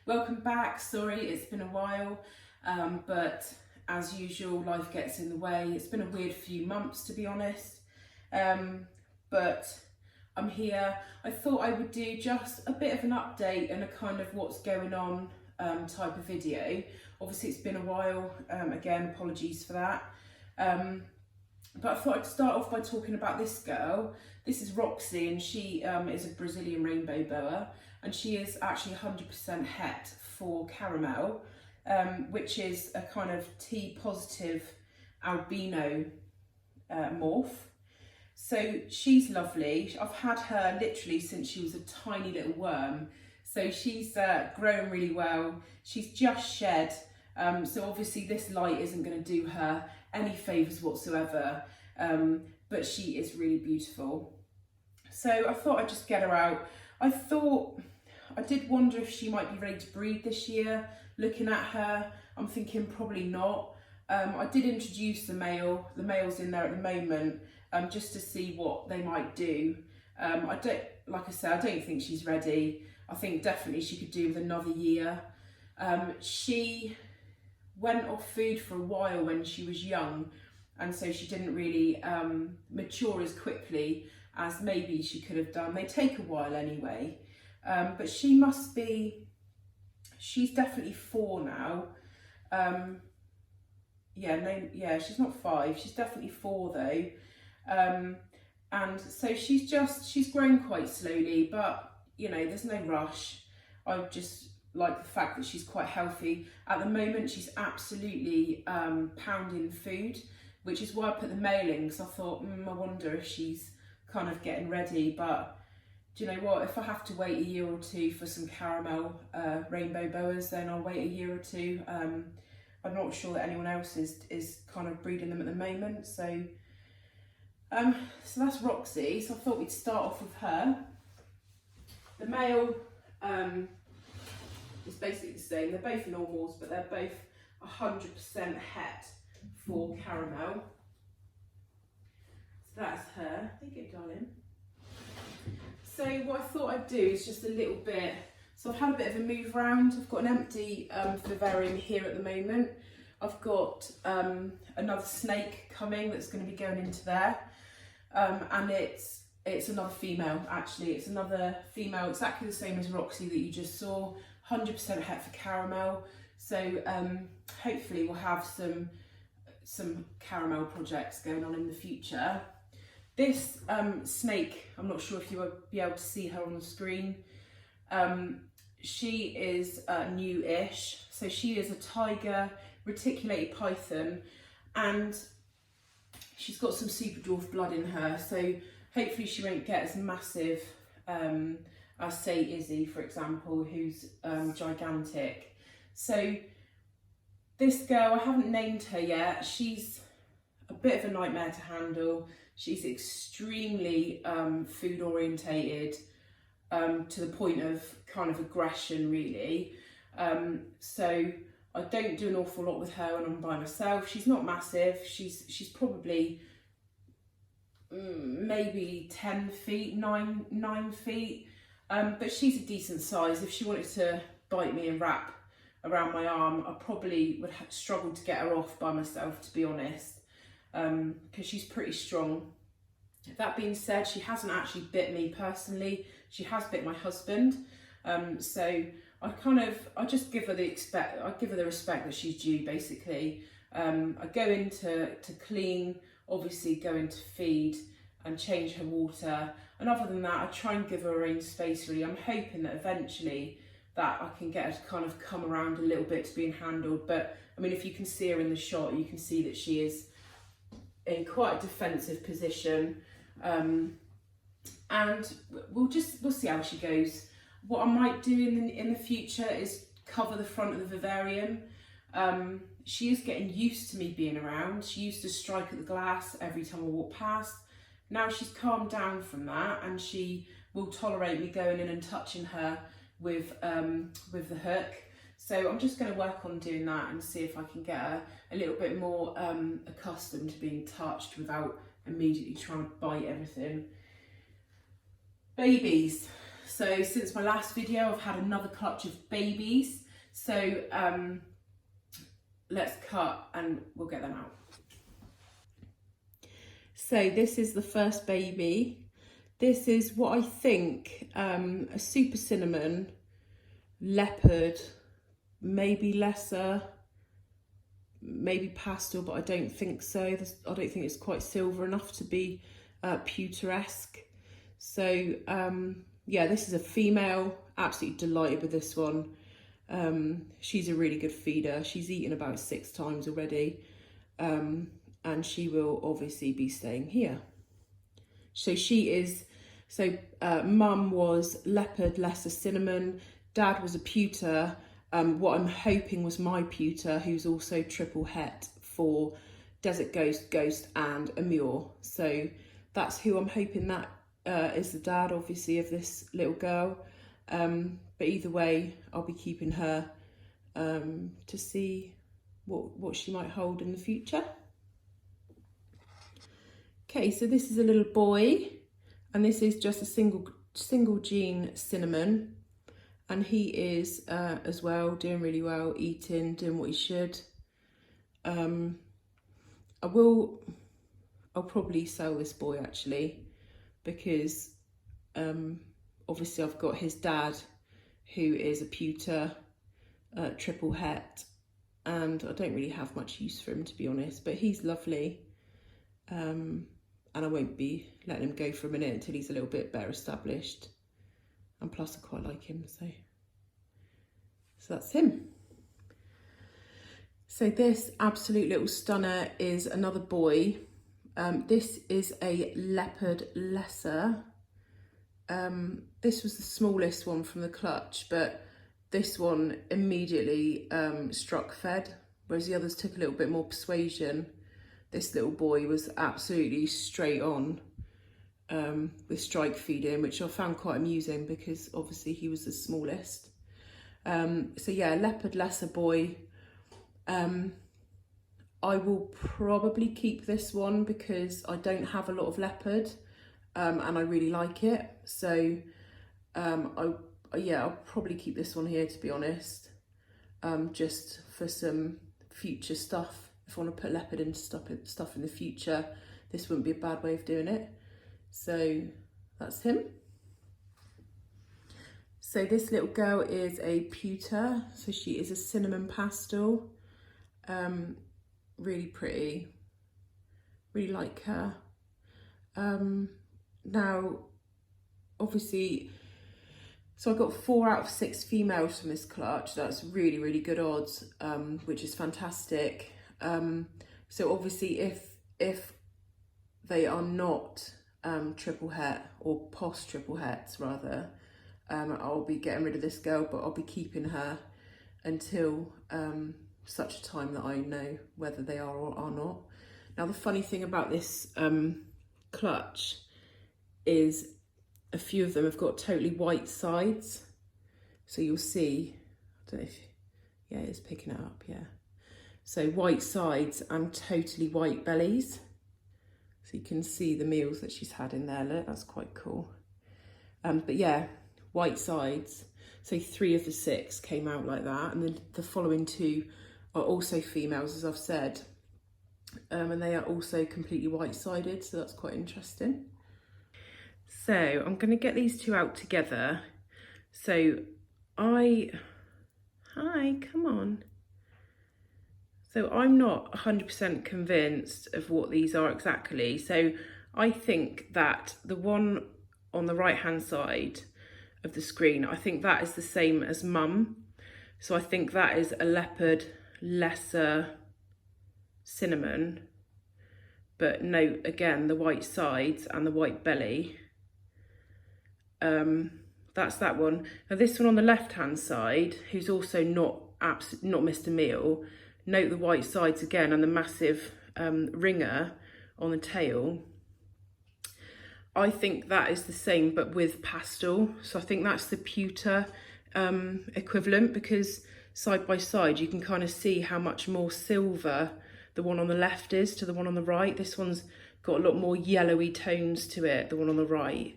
Welcome back. Sorry, it's been a while, but as usual, life gets in the way. It's been a weird few months, to be honest, but I'm here. I thought I would do just a bit of an update and a kind of what's going on type of video. Obviously, it's been a while. Again, apologies for that. But I thought I'd start off by talking about this girl. This is Roxy, and she is a Brazilian rainbow boa, and she is actually 100% het for caramel, which is a kind of T positive albino morph. So she's lovely. I've had her literally since she was a tiny little worm. So she's grown really well. She's just shed. So obviously this light isn't going to do her any favours whatsoever, but she is really beautiful. So I thought I'd just get her out. I did wonder if she might be ready to breed this year. Looking at her, I'm thinking probably not. I did introduce the male. The male's in there at the moment, just to see what they might do. Like I said, I don't think she's ready. I think definitely she could do with another year. She went off food for a while when she was young, and so she didn't really mature as quickly as maybe she could have done. They take a while anyway, but she's definitely 4 now. She's not 5, she's definitely 4 though. And so she's grown quite slowly, but you know, there's no rush. I just like the fact that she's quite healthy. At the moment, she's absolutely pounding food, which is why I put the male in, because I thought, I wonder if she's kind of getting ready. But do you know what? If I have to wait a year or two for some caramel rainbow boas, then I'll wait a year or two. I'm not sure that anyone else is kind of breeding them at the moment. So that's Roxy. So I thought we'd start off with her. The male is basically the same. They're both normals, but they're both 100% het for caramel. So that's her. Thank you, darling. So what I thought I'd do is just a little bit. So I've had a bit of a move around. I've got an empty vivarium here at the moment. I've got another snake coming that's going to be going into there, and it's another female, actually. It's another female, exactly the same as Roxy that you just saw, 100% het for caramel. So hopefully we'll have some caramel projects going on in the future. This snake, I'm not sure if you will be able to see her on the screen. She is new-ish. So she is a tiger reticulated python, and she's got some super dwarf blood in her. So hopefully she won't get as massive as, say, Izzy, for example, who's gigantic. So this girl, I haven't named her yet. She's a bit of a nightmare to handle. She's extremely food orientated, to the point of kind of aggression, really. So I don't do an awful lot with her when I'm by myself. She's not massive. She's probably maybe 10 feet, 9 feet, but she's a decent size. If she wanted to bite me and wrap around my arm, I probably would have struggled to get her off by myself, to be honest, because she's pretty strong. That being said, she hasn't actually bit me personally. She has bit my husband, so I just give her the respect that she's due, basically. I go in to clean, obviously go in to feed and change her water, and other than that I try and give her her own space, really. I'm hoping that eventually that I can get her to kind of come around a little bit to being handled. But I mean, if you can see her in the shot, you can see that she is in quite a defensive position, and we'll see how she goes. What I might do in the future is cover the front of the vivarium. She is getting used to me being around. She used to strike at the glass every time I walk past. Now she's calmed down from that, and she will tolerate me going in and touching her with the hook. So I'm just going to work on doing that and see if I can get her a little bit more accustomed to being touched without immediately trying to bite everything. Babies. So since my last video, I've had another clutch of babies. So let's cut and we'll get them out. So this is the first baby. This is what I think a super cinnamon, leopard, maybe lesser, maybe pastel, but I don't think so. I don't think it's quite silver enough to be pewter-esque. So yeah, this is a female. Absolutely delighted with this one. She's a really good feeder. She's eaten about 6 times already, and she will obviously be staying here. So she is, mum was leopard, lesser cinnamon, dad was a pewter. What I'm hoping was my pewter, who's also triple het for Desert Ghost and Amur. So that's who I'm hoping that is the dad, obviously, of this little girl. But either way, I'll be keeping her to see what she might hold in the future. Okay, so this is a little boy, and this is just a single gene cinnamon. And he is as well doing really well, eating, doing what he should. I'll probably sell this boy actually, because obviously I've got his dad, who is a pewter, triple het, and I don't really have much use for him, to be honest, but he's lovely. And I won't be letting him go for a minute until he's a little bit better established. And plus I quite like him, so that's him. So this absolute little stunner is another boy. This is a leopard lesser. This was the smallest one from the clutch, but this one immediately struck fed, whereas the others took a little bit more persuasion. This little boy was absolutely straight on with strike feeding, which I found quite amusing because obviously he was the smallest. So yeah, leopard lesser boy. I will probably keep this one because I don't have a lot of leopard, and I really like it. So I'll probably keep this one here, to be honest, just for some future stuff. If I want to put leopard into stuff in the future, this wouldn't be a bad way of doing it. So that's him. So this little girl is a pewter, so she is a cinnamon pastel. Really pretty, really like her. Now, obviously, so I got 4 out of 6 females from this clutch. That's really, really good odds, which is fantastic. So obviously if they are not triple het, or post triple hets rather, I'll be getting rid of this girl, but I'll be keeping her until such a time that I know whether they are or are not. Now the funny thing about this clutch is a few of them have got totally white sides. So you'll see, I don't know if, yeah, it's picking it up, yeah. So white sides and totally white bellies. So you can see the meals that she's had in there, look, that's quite cool. But yeah, white sides. So 3 of the 6 came out like that, and then the following 2 are also females, as I've said. And they are also completely white-sided, so that's quite interesting. So I'm going to get these 2 out together. So hi, come on. So I'm not 100% convinced of what these are exactly. So I think that the one on the right-hand side of the screen, I think that is the same as mum. So I think that is a leopard lesser cinnamon. But note again the white sides and the white belly. That's that one. Now this one on the left-hand side, who's also not Mr. Meal. Note the white sides again and the massive ringer on the tail. I think that is the same but with pastel. So I think that's the pewter equivalent, because side by side you can kind of see how much more silver the one on the left is to the one on the right. This one's got a lot more yellowy tones to it, the one on the right.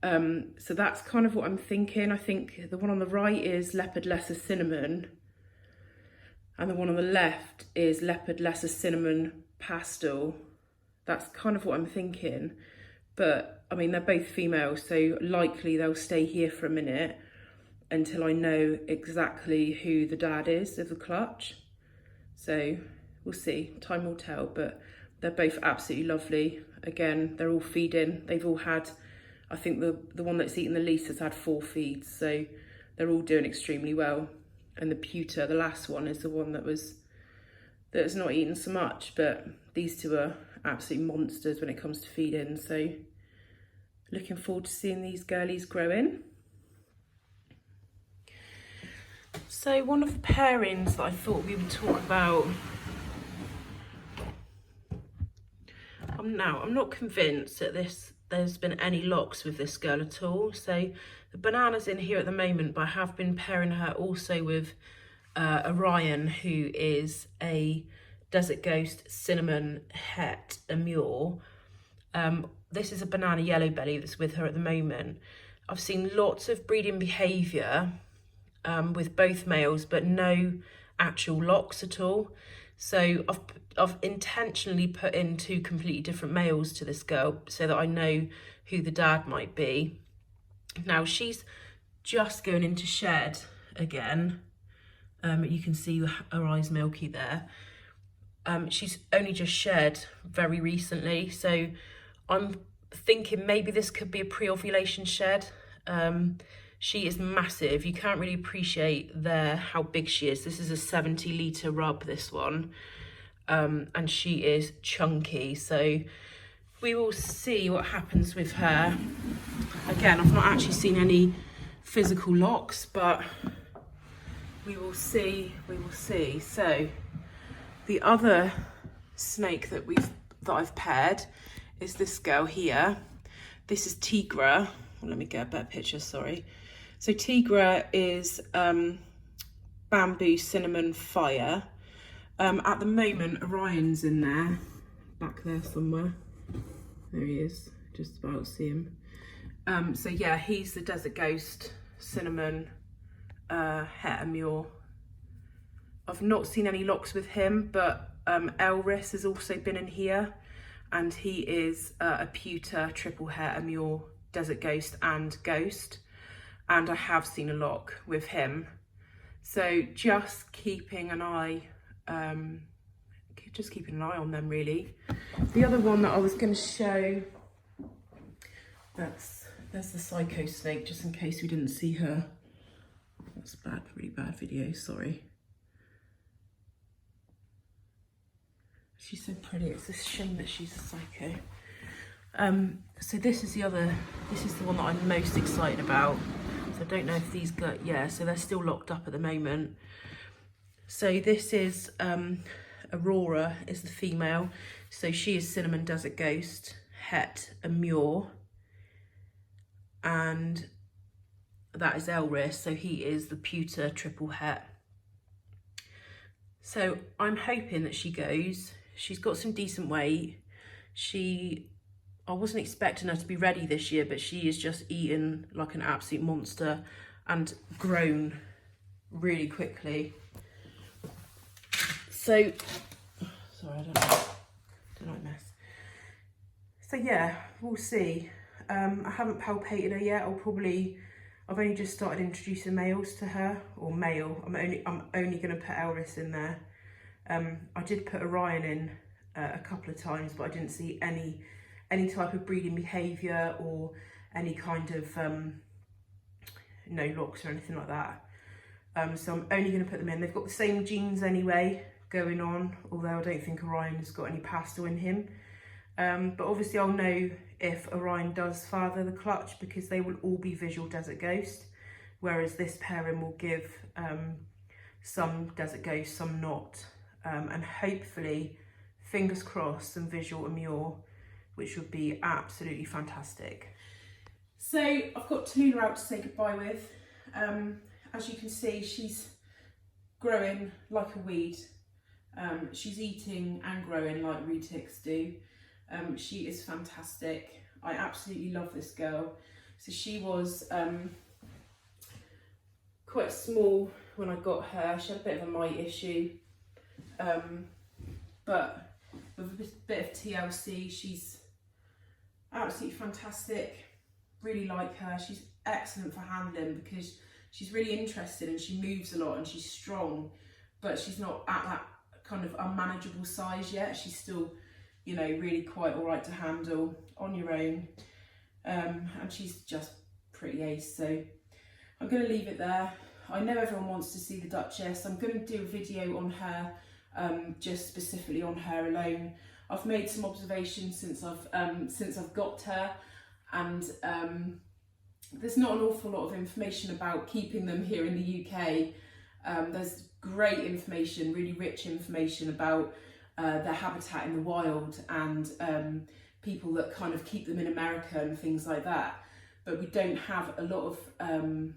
So that's kind of what I'm thinking. I think the one on the right is Leopard Lesser Cinnamon, and the one on the left is Leopard Lesser Cinnamon Pastel. That's kind of what I'm thinking. But I mean, they're both females, so likely they'll stay here for a minute until I know exactly who the dad is of the clutch. So we'll see, time will tell, but they're both absolutely lovely. Again, they're all feeding. They've all had, I think the one that's eaten the least has had 4 feeds, so they're all doing extremely well. And the pewter, the last one, is the one that's not eaten so much, but these two are absolute monsters when it comes to feeding. So looking forward to seeing these girlies growing. So one of the pairings that I thought we would talk about, I'm not convinced that there's been any locks with this girl at all. So the banana's in here at the moment, but I have been pairing her also with Orion, who is a Desert Ghost Cinnamon Het Amur. This is a banana yellow belly that's with her at the moment. I've seen lots of breeding behaviour with both males, but no actual locks at all. So I've intentionally put in 2 completely different males to this girl so that I know who the dad might be. Now she's just going into shed again. You can see her eyes milky there. She's only just shed very recently, so I'm thinking maybe this could be a pre-ovulation shed. She is massive. You can't really appreciate there how big she is. This is a 70-litre rub, this one. And she is chunky. So we will see what happens with her. Again, I've not actually seen any physical locks, but we will see. So the other snake that I've paired is this girl here. This is Tigra. Well, let me get a better picture, sorry. So Tigra is Bamboo Cinnamon Fire. At the moment, Orion's in there, back there somewhere. There he is, just about to see him. So yeah, he's the Desert Ghost Cinnamon Het Amur. I've not seen any locks with him, but Elris has also been in here, and he is a pewter triple Het Amur, Desert Ghost and Ghost, and I have seen a lock with him. So just keeping an eye on them really. The other one that I was going to show, there's the Psycho Snake, just in case we didn't see her. That's bad, really bad video, sorry. She's so pretty, it's a shame that she's a psycho. So this is the one that I'm most excited about. So I don't know if these got, yeah, so they're still locked up at the moment. So this is Aurora is the female. So she is Cinnamon Desert Ghost Het Amur, and that is Elris. So he is the pewter triple Het. So I'm hoping that she goes. She's got some decent weight. I wasn't expecting her to be ready this year, but she is just eaten like an absolute monster and grown really quickly. So, sorry, I don't like mess. So yeah, we'll see. I haven't palpated her yet. I've only just started introducing males to her, or male. I'm only going to put Elris in there. I did put Orion in a couple of times, but I didn't see any type of breeding behaviour or any kind of no locks or anything like that. So I'm only going to put them in. They've got the same genes anyway going on, although I don't think Orion has got any pastel in him. But obviously I'll know if Orion does father the clutch, because they will all be visual Desert Ghost, whereas this pairing will give some Desert Ghost, some not. And hopefully, fingers crossed, some visual Amur, which would be absolutely fantastic. So I've got Tallulah out to say goodbye with. As you can see, she's growing like a weed. She's eating and growing like retics do. She is fantastic. I absolutely love this girl. So she was quite small when I got her. She had a bit of a mite issue, but with a bit of TLC, she's absolutely fantastic. Really like her. She's excellent for handling because she's really interested and she moves a lot and she's strong, but she's not at that kind of unmanageable size yet. She's still, you know, really quite all right to handle on your own, and she's just pretty ace. So I'm going to leave it there. I know everyone wants to see the Duchess. I'm going to do a video on her, just specifically on her alone. I've made some observations since I've got her, and there's not an awful lot of information about keeping them here in the UK. There's great information, really rich information about their habitat in the wild and people that kind of keep them in America and things like that. But we don't have a lot of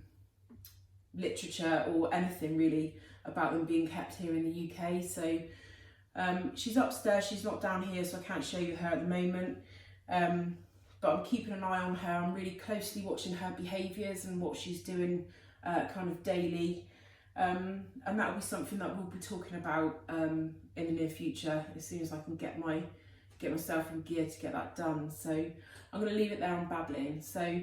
literature or anything really about them being kept here in the UK. So she's upstairs, she's not down here, so I can't show you her at the moment. But I'm keeping an eye on her. I'm really closely watching her behaviours and what she's doing kind of daily. And that will be something that we'll be talking about in the near future as soon as I can get myself in gear to get that done. So I'm going to leave it there on babbling. So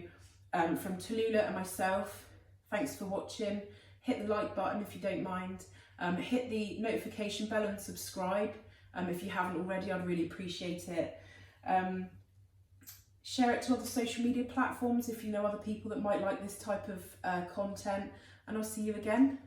from Tallulah and myself, thanks for watching. Hit the like button if you don't mind. Hit the notification bell and subscribe if you haven't already. I'd really appreciate it. Share it to other social media platforms if you know other people that might like this type of content, and I'll see you again